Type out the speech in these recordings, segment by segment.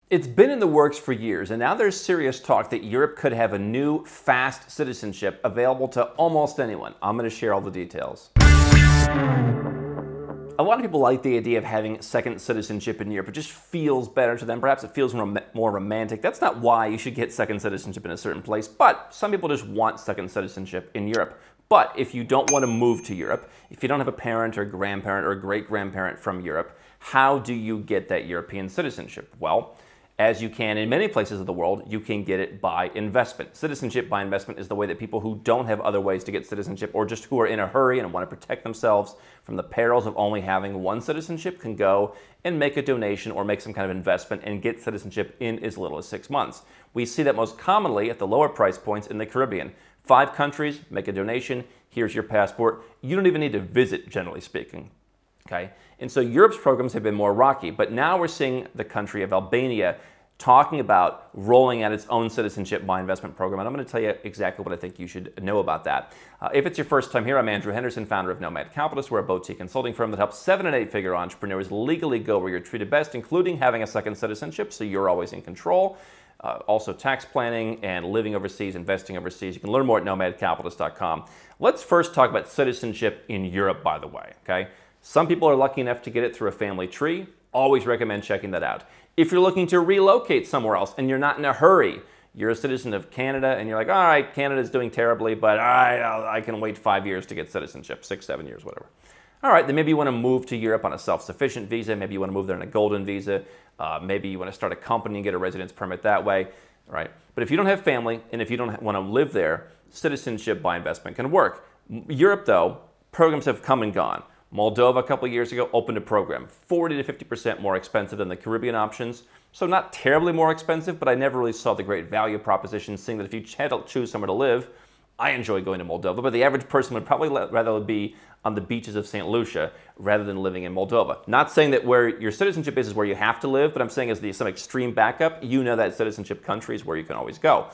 It's been in the works for years, and now there's serious talk that Europe could have a new, fast citizenship available to almost anyone. I'm going to share all the details. A lot of people like the idea of having second citizenship in Europe. It just feels better to them. Perhaps it feels more romantic. That's not why you should get second citizenship in a certain place, but some people just want second citizenship in Europe. But if you don't want to move to Europe, if you don't have a parent or grandparent or great-grandparent from Europe, how do you get that European citizenship? Well, as you can in many places of the world, you can get it by investment. Citizenship by investment is the way that people who don't have other ways to get citizenship, or just who are in a hurry and want to protect themselves from the perils of only having one citizenship, can go and make a donation or make some kind of investment and get citizenship in as little as 6 months. We see that most commonly at the lower price points in the Caribbean. 5 countries, make a donation, here's your passport. You don't even need to visit, generally speaking. Okay? And so Europe's programs have been more rocky, but now we're seeing the country of Albania talking about rolling out its own citizenship by investment program, and I'm going to tell you exactly what I think you should know about that. If it's your first time here, I'm Andrew Henderson, founder of Nomad Capitalist. We're a boutique consulting firm that helps 7- and 8-figure entrepreneurs legally go where you're treated best, including having a second citizenship, so you're always in control. Also tax planning and living overseas, investing overseas. You can learn more at nomadcapitalist.com. Let's first talk about citizenship in Europe, by the way, okay? Some people are lucky enough to get it through a family tree. Always recommend checking that out. If you're looking to relocate somewhere else and you're not in a hurry, you're a citizen of Canada and you're like, all right, Canada's doing terribly, but I can wait 5 years to get citizenship, 6, 7 years, whatever. All right, then maybe you want to move to Europe on a self-sufficient visa. Maybe you want to move there on a golden visa. Maybe you want to start a company and get a residence permit that way, right? But if you don't have family and if you don't want to live there, citizenship by investment can work. Europe, though, programs have come and gone. Moldova a couple of years ago opened a program, 40 to 50% more expensive than the Caribbean options. So not terribly more expensive, but I never really saw the great value proposition, seeing that if you had to choose somewhere to live, I enjoy going to Moldova, but the average person would probably rather be on the beaches of St. Lucia rather than living in Moldova. Not saying that where your citizenship is where you have to live, but I'm saying as some extreme backup, you know that citizenship country is where you can always go.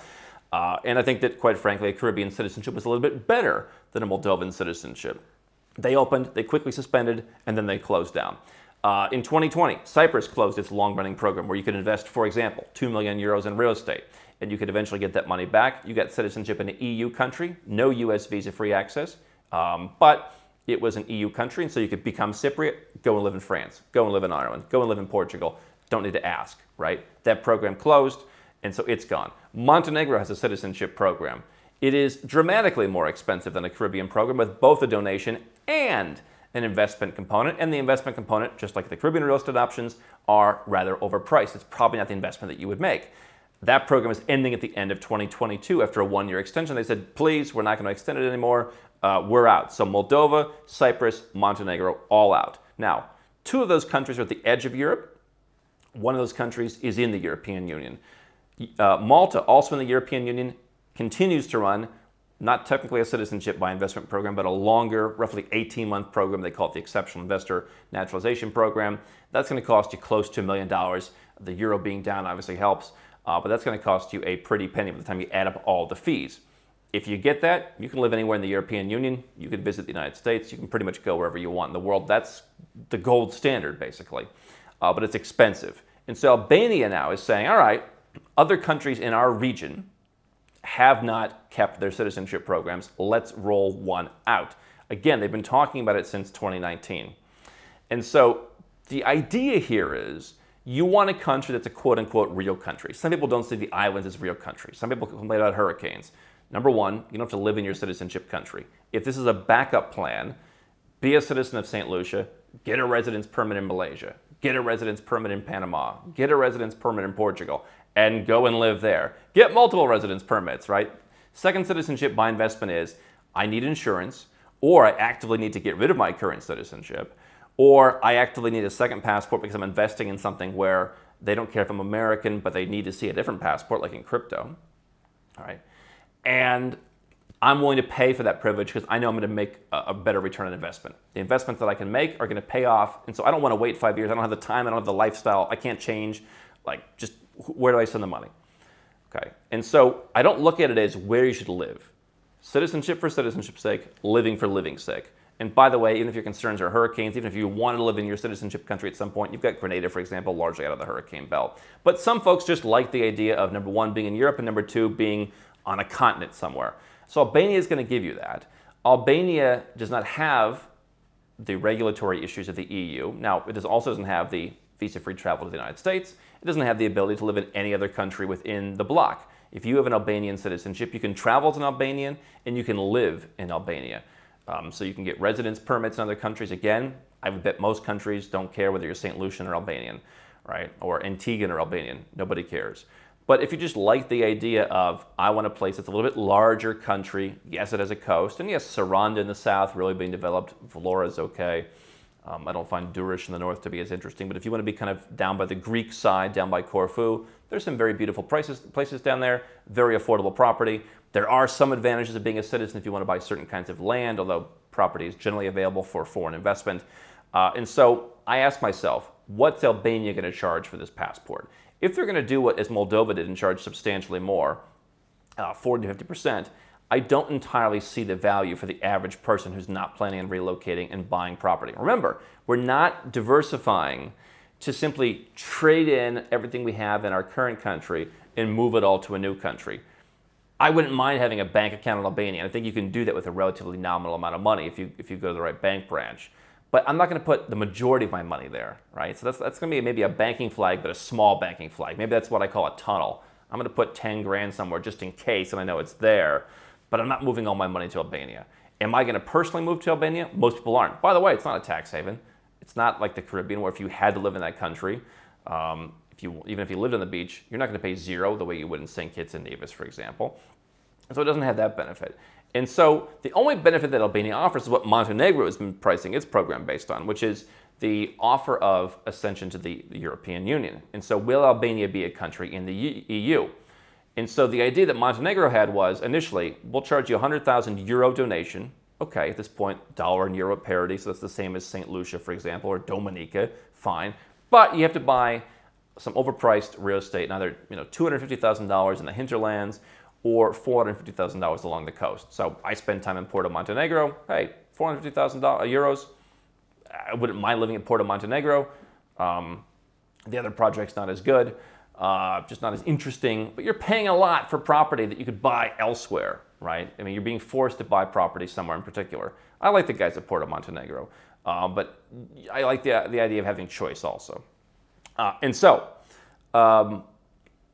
And I think that, quite frankly, a Caribbean citizenship was a little bit better than a Moldovan citizenship. They opened, they quickly suspended, and then they closed down. In 2020, Cyprus closed its long-running program where you could invest, for example, 2 million euros in real estate, and you could eventually get that money back. You got citizenship in an EU country, no US visa-free access, but it was an EU country, and so you could become Cypriot, go and live in France, go and live in Ireland, go and live in Portugal. Don't need to ask, right? That program closed, and so it's gone. Montenegro has a citizenship program. It is dramatically more expensive than a Caribbean program with both a donation and an investment component. And the investment component, just like the Caribbean real estate options, are rather overpriced. It's probably not the investment that you would make. That program is ending at the end of 2022 after a 1-year extension. They said, please, we're not going to extend it anymore. We're out. So Moldova, Cyprus, Montenegro, all out. Now, 2 of those countries are at the edge of Europe. 1 of those countries is in the European Union. Malta, also in the European Union, continues to run, not technically a citizenship by investment program, but a longer, roughly 18-month program. They call it the Exceptional Investor Naturalization Program. That's going to cost you close to $1 million. The euro being down obviously helps, but that's going to cost you a pretty penny by the time you add up all the fees. If you get that, you can live anywhere in the European Union. You can visit the United States. You can pretty much go wherever you want in the world. That's the gold standard, basically, but it's expensive. And so Albania now is saying, all right, other countries in our region have not kept their citizenship programs. Let's roll one out. Again, they've been talking about it since 2019. And so the idea here is you want a country that's a quote-unquote real country. Some people don't see the islands as real countries. Some people complain about hurricanes. Number one, you don't have to live in your citizenship country. If this is a backup plan, be a citizen of St. Lucia, get a residence permit in Malaysia, get a residence permit in Panama, get a residence permit in Portugal, and go and live there. Get multiple residence permits, right? Second citizenship by investment is, I need insurance, or I actively need to get rid of my current citizenship, or I actively need a second passport because I'm investing in something where they don't care if I'm American, but they need to see a different passport, like in crypto, all right? And I'm willing to pay for that privilege because I know I'm going to make a better return on investment. The investments that I can make are going to pay off, and so I don't want to wait 5 years. I don't have the time, I don't have the lifestyle, I can't change. Like, just where do I send the money? Okay, and so I don't look at it as where you should live. Citizenship for citizenship's sake, living for living's sake. And by the way, even if your concerns are hurricanes, even if you want to live in your citizenship country at some point, you've got Grenada, for example, largely out of the hurricane belt. But some folks just like the idea of, number one, being in Europe, and number two, being on a continent somewhere. So Albania is going to give you that. Albania does not have the regulatory issues of the EU. Now, it also doesn't have the visa-free travel to the United States. It doesn't have the ability to live in any other country within the bloc. If you have an Albanian citizenship, you can travel as an Albanian and you can live in Albania. So you can get residence permits in other countries. Again, I would bet most countries don't care whether you're St. Lucian or Albanian, right? Or Antiguan or Albanian. Nobody cares. But if you just like the idea of, I want a place that's a little bit larger country, yes, it has a coast, and yes, Saranda in the south really being developed, Vlora is okay. I don't find Durish in the north to be as interesting, but if you want to be kind of down by the Greek side, down by Corfu, there's some very beautiful places down there, very affordable property. There are some advantages of being a citizen if you want to buy certain kinds of land, although property is generally available for foreign investment. And so I asked myself, what's Albania going to charge for this passport? If they're going to do what as Moldova did and charge substantially more, 40 to 50%, I don't entirely see the value for the average person who's not planning on relocating and buying property. Remember, we're not diversifying to simply trade in everything we have in our current country and move it all to a new country. I wouldn't mind having a bank account in Albania, and I think you can do that with a relatively nominal amount of money if you go to the right bank branch. But I'm not going to put the majority of my money there, right? So that's going to be maybe a banking flag, but a small banking flag. Maybe that's what I call a tunnel. I'm going to put 10 grand somewhere just in case, and I know it's there, but I'm not moving all my money to Albania. Am I going to personally move to Albania? Most people aren't. By the way, it's not a tax haven. It's not like the Caribbean where if you had to live in that country, even if you lived on the beach, you're not going to pay zero the way you would in St. Kitts and Nevis, for example. So it doesn't have that benefit. And so the only benefit that Albania offers is what Montenegro has been pricing its program based on, which is the offer of ascension to the European Union. And so will Albania be a country in the EU? And so the idea that Montenegro had was, initially, we'll charge you a 100,000 euro donation. Okay, at this point, dollar and euro parity, so that's the same as St. Lucia, for example, or Dominica, fine. But you have to buy some overpriced real estate, either $250,000 in the hinterlands or $450,000 along the coast. So I spend time in Porto Montenegro. Hey, 450,000 euros. I wouldn't mind living in Porto Montenegro. The other project's not as good, just not as interesting, but you're paying a lot for property that you could buy elsewhere, right? I mean, you're being forced to buy property somewhere in particular. I like the guys at Porto Montenegro, but I like the idea of having choice also.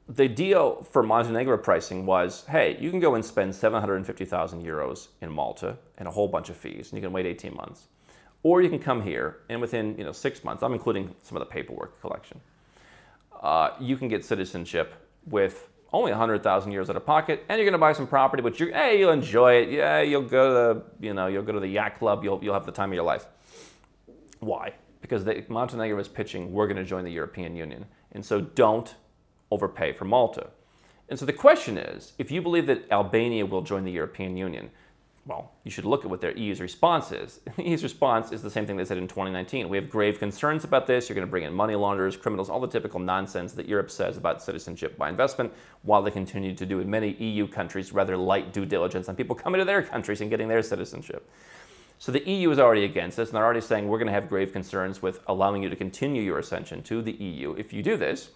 The deal for Montenegro pricing was, hey, you can go and spend 750,000 euros in Malta and a whole bunch of fees, and you can wait 18 months. Or you can come here, and within 6 months, I'm including some of the paperwork collection, you can get citizenship with only 100,000 euros out of pocket, and you're going to buy some property, which you'll enjoy it. Yeah, you'll go to the yacht club. You'll have the time of your life. Why? Because Montenegro is pitching, we're going to join the European Union, and so don't overpay for Malta. And so the question is, if you believe that Albania will join the European Union, well, you should look at what their EU's response is. The EU's response is the same thing they said in 2019. We have grave concerns about this. You're going to bring in money launderers, criminals, all the typical nonsense that Europe says about citizenship by investment, while they continue to do in many EU countries rather light due diligence on people coming to their countries and getting their citizenship. So the EU is already against this, and they're already saying we're going to have grave concerns with allowing you to continue your ascension to the EU if you do this.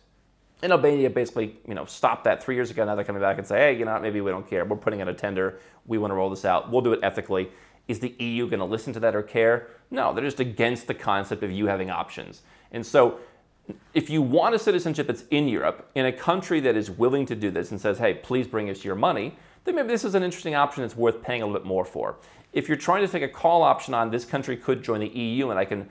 And Albania basically, stopped that 3 years ago. Now they're coming back and say, hey, maybe we don't care. We're putting out a tender. We want to roll this out. We'll do it ethically. Is the EU going to listen to that or care? No, they're just against the concept of you having options. And so if you want a citizenship that's in Europe, in a country that is willing to do this and says, hey, please bring us your money, then maybe this is an interesting option that's worth paying a little bit more for. If you're trying to take a call option on this country could join the EU and I can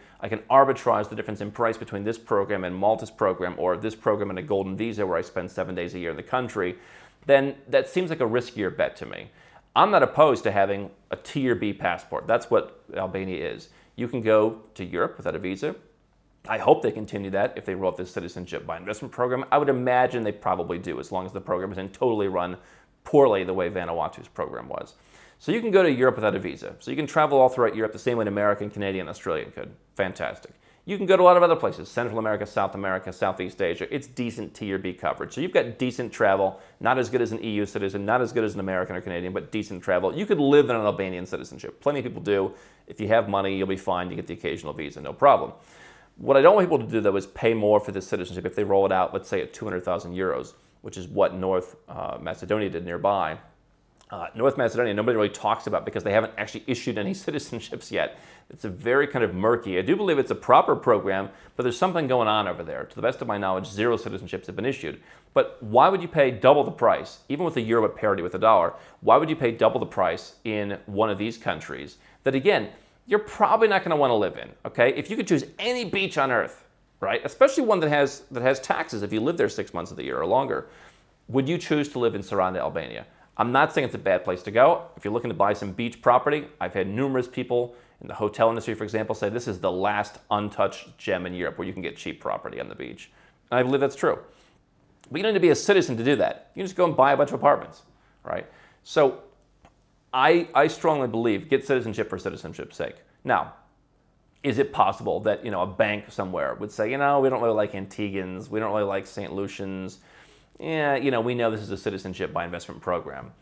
arbitrage the difference in price between this program and Malta's program, or this program and a golden visa where I spend 7 days a year in the country, then that seems like a riskier bet to me. I'm not opposed to having a Tier B passport. That's what Albania is. You can go to Europe without a visa. I hope they continue that if they roll out this citizenship by investment program. I would imagine they probably do, as long as the program isn't totally run poorly the way Vanuatu's program was. So you can go to Europe without a visa. So you can travel all throughout Europe the same way an American, Canadian, Australian could. Fantastic. You can go to a lot of other places, Central America, South America, Southeast Asia. It's decent Tier B coverage. So you've got decent travel, not as good as an EU citizen, not as good as an American or Canadian, but decent travel. You could live in an Albanian citizenship. Plenty of people do. If you have money, you'll be fine. You get the occasional visa, no problem. What I don't want people to do, though, is pay more for this citizenship if they roll it out, let's say, at 200,000 euros, which is what North Macedonia did nearby. North Macedonia, nobody really talks about because they haven't actually issued any citizenships yet. It's a very kind of murky. I do believe it's a proper program, but there's something going on over there. To the best of my knowledge, 0 citizenships have been issued. But why would you pay double the price, even with the euro at parity with the dollar? Why would you pay double the price in one of these countries that, again, you're probably not going to want to live in, okay? If you could choose any beach on earth, right, especially one that has taxes if you live there 6 months of the year or longer, would you choose to live in Saranda, Albania? I'm not saying it's a bad place to go. If you're looking to buy some beach property, I've had numerous people in the hotel industry, for example, say this is the last untouched gem in Europe where you can get cheap property on the beach. And I believe that's true. But you don't need to be a citizen to do that. You can just go and buy a bunch of apartments, right? So I strongly believe get citizenship for citizenship's sake. Now, is it possible that, a bank somewhere would say, we don't really like Antiguans, we don't really like St. Lucians, yeah, we know this is a citizenship by investment program.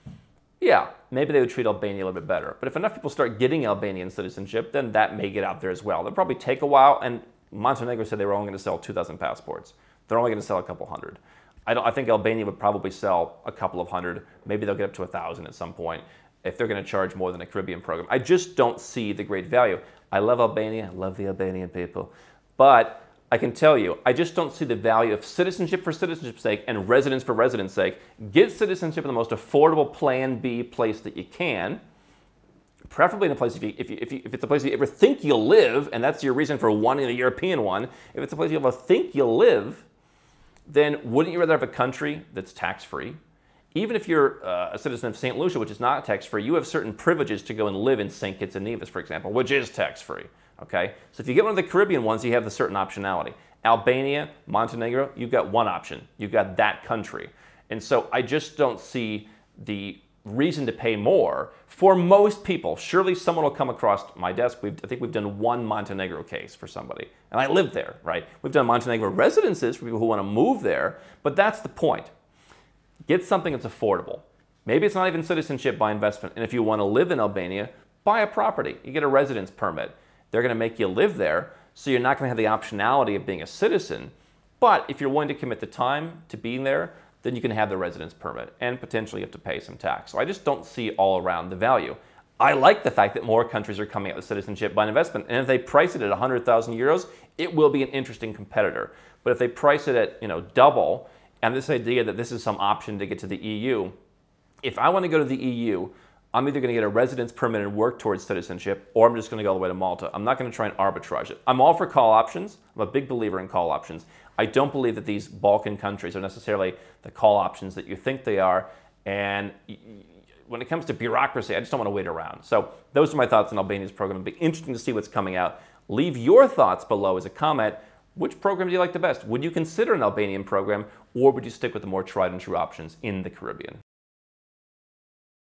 Yeah, maybe they would treat Albania a little bit better. But if enough people start getting Albanian citizenship, then that may get out there as well. It'll probably take a while, and Montenegro said they were only going to sell 2,000 passports. They're only going to sell a couple hundred. I think Albania would probably sell a couple of hundred. Maybe they'll get up to 1,000 at some point if they're going to charge more than a Caribbean program. I just don't see the great value. I love Albania. I love the Albanian people. But I can tell you, I just don't see the value of citizenship for citizenship's sake and residence for residence sake. Get citizenship in the most affordable Plan B place that you can, preferably in a place, if it's a place you ever think you'll live, and that's your reason for wanting a European one, if it's a place you ever think you'll live, then wouldn't you rather have a country that's tax-free? Even if you're a citizen of St. Lucia, which is not tax-free, you have certain privileges to go and live in St. Kitts and Nevis, for example, which is tax-free. Okay, so if you get one of the Caribbean ones, you have the certain optionality. Albania, Montenegro, you've got one option. You've got that country. And so I just don't see the reason to pay more for most people. Surely someone will come across my desk. I think we've done one Montenegro case for somebody. And I lived there, right? We've done Montenegro residences for people who want to move there. But that's the point. Get something that's affordable. Maybe it's not even citizenship by investment. And if you want to live in Albania, buy a property. You get a residence permit. They're going to make you live there, so you're not going to have the optionality of being a citizen. But if you're willing to commit the time to being there, then you can have the residence permit, and potentially you have to pay some tax. So I just don't see all around the value. I like the fact that more countries are coming out with citizenship by investment, and if they price it at 100,000 euros, it will be an interesting competitor. But if they price it at double, and this idea that this is some option to get to the EU, if I want to go to the EU, I'm either going to get a residence permit and work towards citizenship, or I'm just going to go all the way to Malta. I'm not going to try and arbitrage it. I'm all for call options. I'm a big believer in call options. I don't believe that these Balkan countries are necessarily the call options that you think they are. And when it comes to bureaucracy, I just don't want to wait around. So those are my thoughts on Albania's program. It'll be interesting to see what's coming out. Leave your thoughts below as a comment. Which program do you like the best? Would you consider an Albanian program, or would you stick with the more tried and true options in the Caribbean?